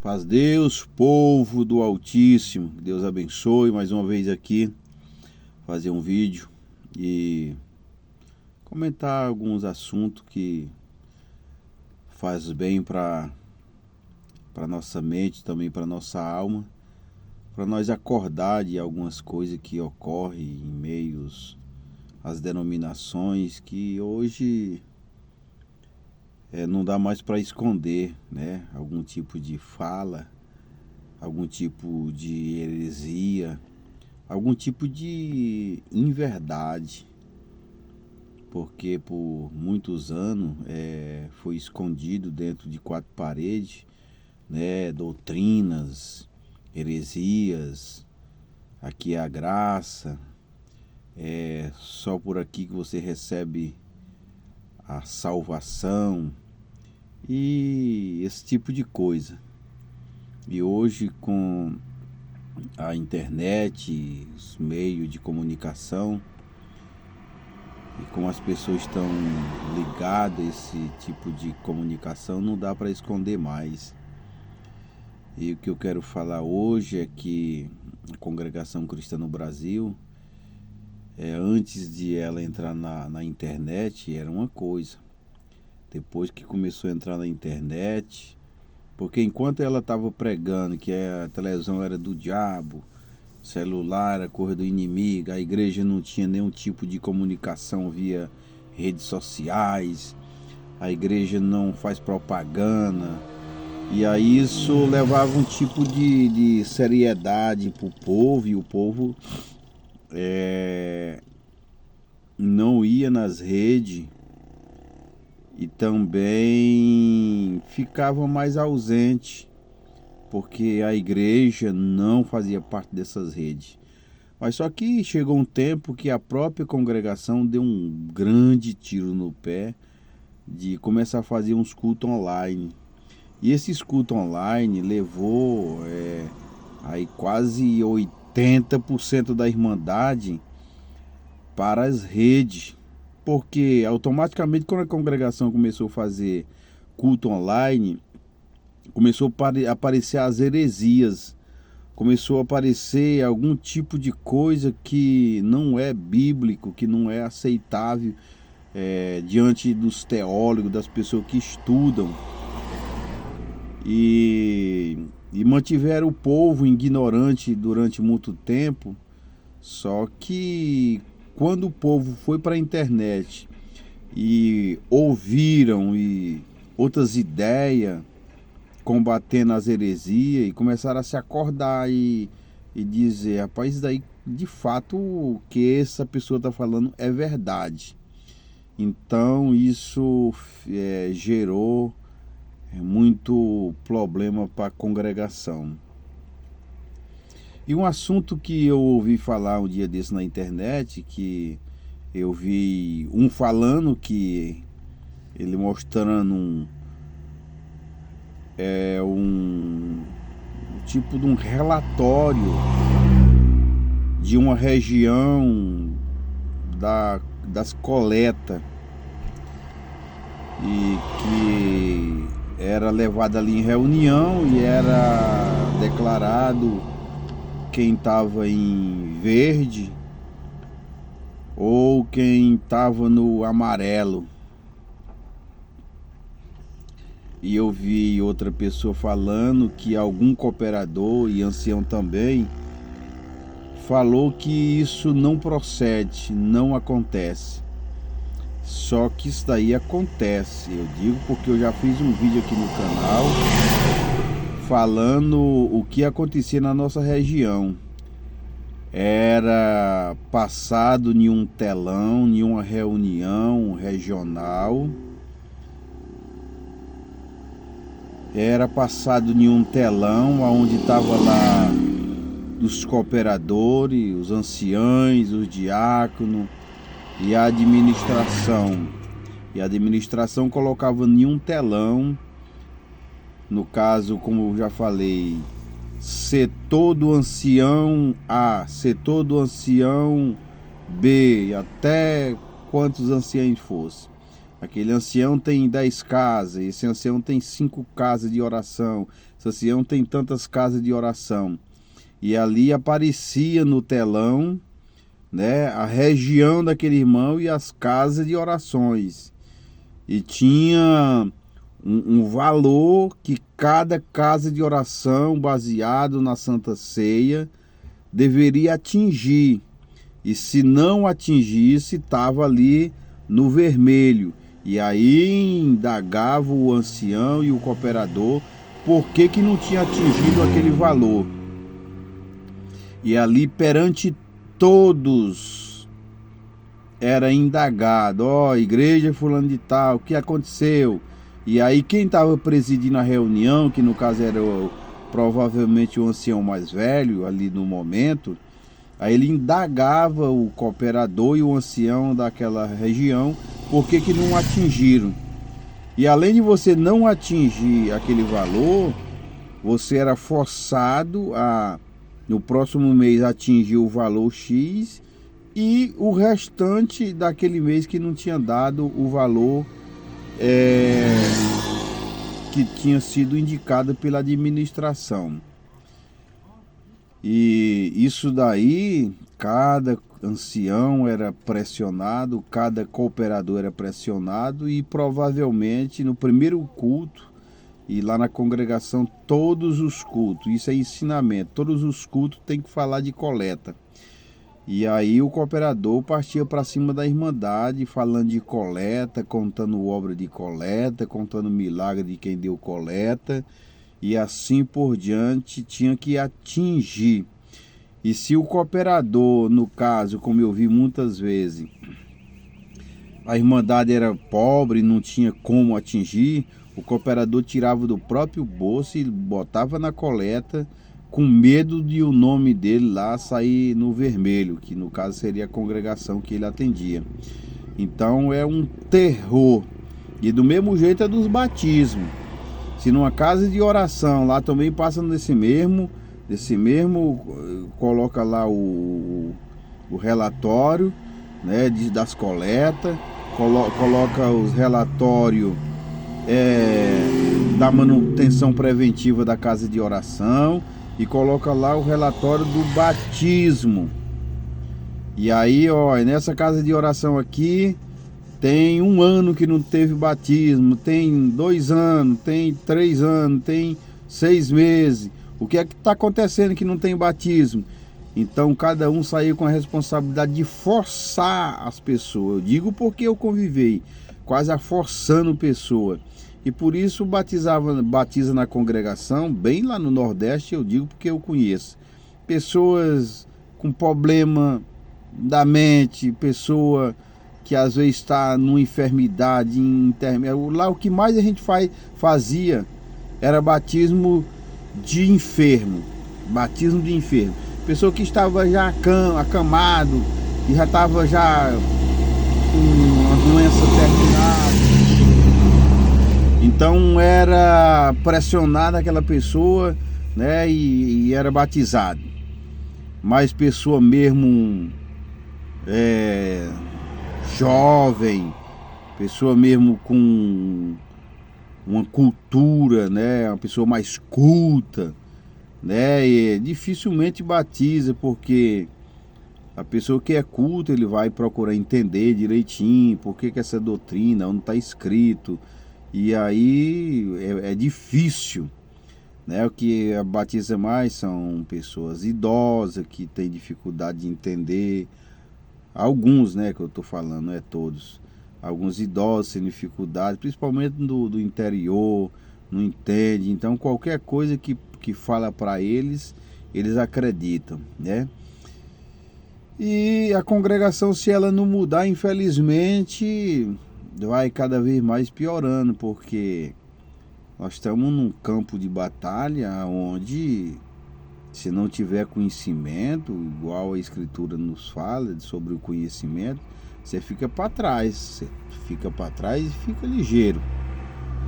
Paz Deus, povo do Altíssimo, que Deus abençoe mais uma vez aqui, fazer um vídeo e comentar alguns assuntos que faz bem para nossa mente, também para nossa alma, para nós acordar de algumas coisas que ocorrem em meios às denominações que hoje não dá mais para esconder, né? Algum tipo de fala, algum tipo de heresia, algum tipo de inverdade, porque por muitos anos foi escondido dentro de quatro paredes, né? Doutrinas, heresias, aqui é a graça, é só por aqui que você recebe a salvação e esse tipo de coisa. E hoje, com a internet, os meios de comunicação e como as pessoas estão ligadas a esse tipo de comunicação, não dá para esconder mais. E o que eu quero falar hoje é que a Congregação Cristã no Brasil, antes de ela entrar na internet, era uma coisa. Depois que começou a entrar na internet, porque enquanto ela estava pregando que a televisão era do diabo, celular era coisa do inimigo, a igreja não tinha nenhum tipo de comunicação via redes sociais, a igreja não faz propaganda, e aí isso levava um tipo de seriedade para o povo, e o povo não ia nas redes e também ficava mais ausente, porque a igreja não fazia parte dessas redes. Mas só que chegou um tempo que a própria congregação deu um grande tiro no pé de começar a fazer uns cultos online. E esses cultos online levou aí quase 80% da Irmandade para as redes. Porque automaticamente, quando a congregação começou a fazer culto online, começou a aparecer as heresias, começou a aparecer algum tipo de coisa que não é bíblico, que não é aceitável diante dos teólogos, das pessoas que estudam. E mantiveram o povo ignorante durante muito tempo. Só que quando o povo foi para a internet e ouviram outras ideias combatendo as heresias e começaram a se acordar e dizer, rapaz, isso daí de fato o que essa pessoa está falando é verdade. Então isso gerou muito problema para a congregação. E um assunto que eu ouvi falar um dia desse na internet, que eu vi um falando que ele mostrando um tipo de um relatório de uma região das coletas e que era levado ali em reunião e era declarado quem estava em verde ou quem estava no amarelo. E eu vi outra pessoa falando que algum cooperador e ancião também falou que isso não procede, não acontece. Só que isso daí acontece, eu digo porque eu já fiz um vídeo aqui no canal falando o que acontecia na nossa região. Era passado em um telão, em uma reunião regional. Era passado em um telão onde estava lá os cooperadores, os anciães, os diáconos e a administração. E a administração colocava em um telão, no caso, como eu já falei, setor do ancião A, setor do ancião B, até quantos anciãos fossem. Aquele ancião tem 10 casas, esse ancião tem 5 casas de oração, esse ancião tem tantas casas de oração. E ali aparecia no telão, né, a região daquele irmão e as casas de orações. E tinha um valor que cada casa de oração, baseado na Santa Ceia, deveria atingir. E se não atingisse, estava ali no vermelho. E aí indagava o ancião e o cooperador por que não tinha atingido aquele valor. E ali perante todos era indagado: ó, igreja fulano de tal, o que aconteceu? E aí quem estava presidindo a reunião, que no caso era provavelmente o ancião mais velho ali no momento, aí ele indagava o cooperador e o ancião daquela região por que não atingiram. E além de você não atingir aquele valor, você era forçado a, no próximo mês, atingir o valor X, e o restante daquele mês que não tinha dado o valor que tinha sido indicado pela administração. E isso daí, cada ancião era pressionado, cada cooperador era pressionado, e provavelmente no primeiro culto, e lá na congregação, todos os cultos, isso é ensinamento, todos os cultos tem que falar de coleta. E aí o cooperador partia para cima da Irmandade, falando de coleta, contando obra de coleta, contando milagre de quem deu coleta, e assim por diante, tinha que atingir. E se o cooperador, no caso, como eu vi muitas vezes, a Irmandade era pobre, não tinha como atingir, o cooperador tirava do próprio bolso e botava na coleta, com medo de o nome dele lá sair no vermelho, que no caso seria a congregação que ele atendia. Então é um terror. E do mesmo jeito é dos batismos. Se numa casa de oração lá também passa desse mesmo, coloca lá o relatório, né, das coletas, coloca os relatórios da manutenção preventiva da casa de oração, e coloca lá o relatório do batismo. E aí, ó, nessa casa de oração aqui, tem 1 ano que não teve batismo, tem 2 anos, tem 3 anos, tem 6 meses. O que é que está acontecendo que não tem batismo? Então, cada um saiu com a responsabilidade de forçar as pessoas. Eu digo porque eu convivei, quase forçando pessoa. E por isso batiza na congregação, bem lá no Nordeste, eu digo porque eu conheço. Pessoas com problema da mente, pessoa que às vezes está numa enfermidade intermédia. Lá o que mais a gente fazia era batismo de enfermo. Batismo de enfermo. Pessoa que estava já acamado, e já estava já com uma doença terminal. Então era pressionada aquela pessoa, né, e era batizado. Mas pessoa mesmo jovem, pessoa mesmo com uma cultura, né, uma pessoa mais culta, né, e dificilmente batiza, porque a pessoa que é culta, ele vai procurar entender direitinho por que essa doutrina, onde está escrito. E aí é difícil, né? O que batiza mais são pessoas idosas que têm dificuldade de entender. Alguns, né, que eu estou falando, não é todos. Alguns idosos têm dificuldade, principalmente do interior, não entende. Então qualquer coisa que fala para eles, eles acreditam, né? E a congregação, se ela não mudar, infelizmente, vai cada vez mais piorando, porque nós estamos num campo de batalha onde, se não tiver conhecimento, igual a Escritura nos fala sobre o conhecimento, você fica para trás e fica ligeiro.